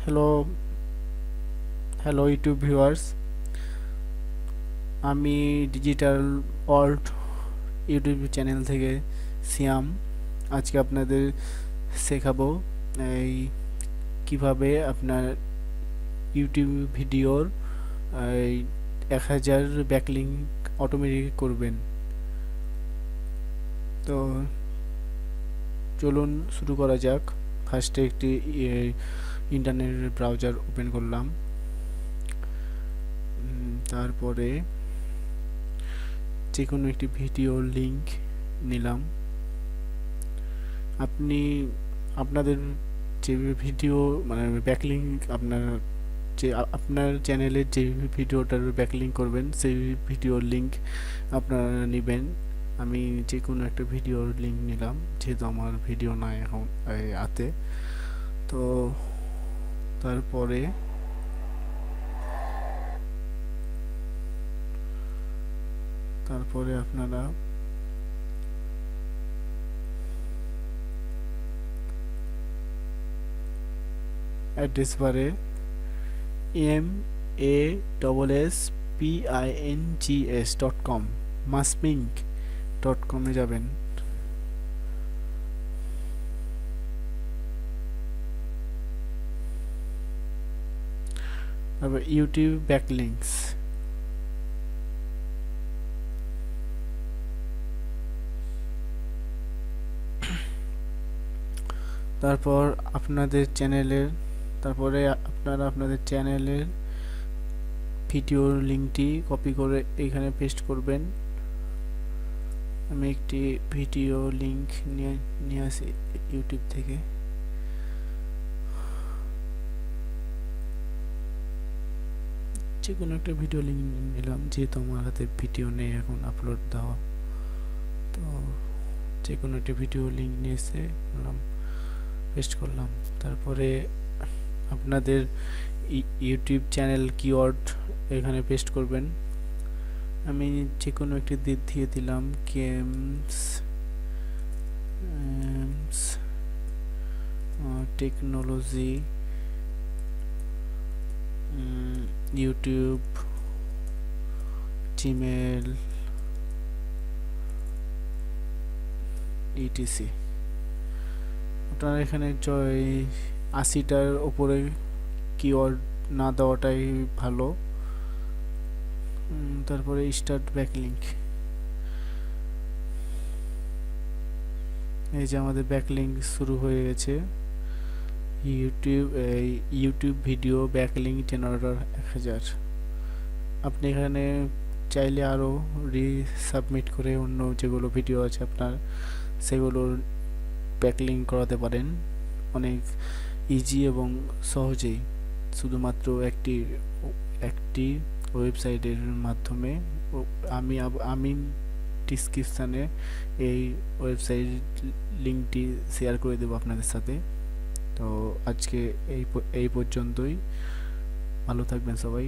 Hello hello YouTube viewers. আমি digital world YouTube channel থেকে সিয়াম। আজকে আপনাদের শেখাবো এই কিভাবে আপনার ইউটিউব ভিডিওর এই 1000 ব্যাকলিঙ্ক অটোমেটিক করবেন। তো চলুন শুরু করা যাক। ফার্স্টে একটি ইন্টারনেট ব্রাউজার ওপেন করলাম। তারপরে যে কোনো একটি ভিডিওর লিংক নিলাম। আপনি আপনাদের যে ভিডিও মানে ব্যাকলিঙ্ক আপনার চ্যানেলের যে ভিডিওটার ব্যাকলিঙ্ক করবেন সেই ভিডিওর লিংক আপনারা নেবেন। আমি যে কোনো একটা ভিডিওর লিংক নিলাম, যেহেতু আমার ভিডিও নাই এখন হাতে। তো তারপরে আপনারা অ্যাড্রেস বারে maspings.com masping.com-এ যাবেন। তারপর ইউটিউব ব্যাকলিংকস, তারপর আপনাদের চ্যানেলের ভিডিওর লিংকটি কপি করে এখানে পেস্ট করবেন। আমি একটি ভিডিও লিংক নিয়ে আসি ইউটিউব থেকে। যে কোনো একটা ভিডিও লিংক নিলাম, যেহেতু আমার হাতে ভিডিও নেই এখন আপলোড দেওয়া। তো যে কোনো একটা ভিডিও লিংক নিয়ে এসে পেস্ট করলাম। তারপরে আপনাদের ইউটিউব চ্যানেল কিওয়ার্ড এখানে পেস্ট করবেন। আমি যে কোনো একটি দিয়ে দিলাম games technology YouTube Gmail etc. আপনারা এখানে 80টার উপরে কিওয়ার্ড না দেওয়াটাই ভালো। তারপরে স্টার্ট ব্যাকলিঙ্ক। এই যে আমাদের ব্যাকলিঙ্ক শুরু হয়ে গেছে। YouTube video backlink generator 1000। আপনি এখানে চাইলে আরও রিসাবমিট করে অন্য যেগুলো ভিডিও আছে আপনার সেগুলোর ব্যাকলিঙ্ক করাতে পারেন অনেক ইজি এবং সহজেই, শুধুমাত্র একটি ওয়েবসাইটের মাধ্যমে। আমি ডিসক্রিপশানে এই ওয়েবসাইট লিঙ্কটি শেয়ার করে দেবো আপনাদের সাথে। তো আজকে এই পর্যন্তই। ভালো থাকবেন সবাই।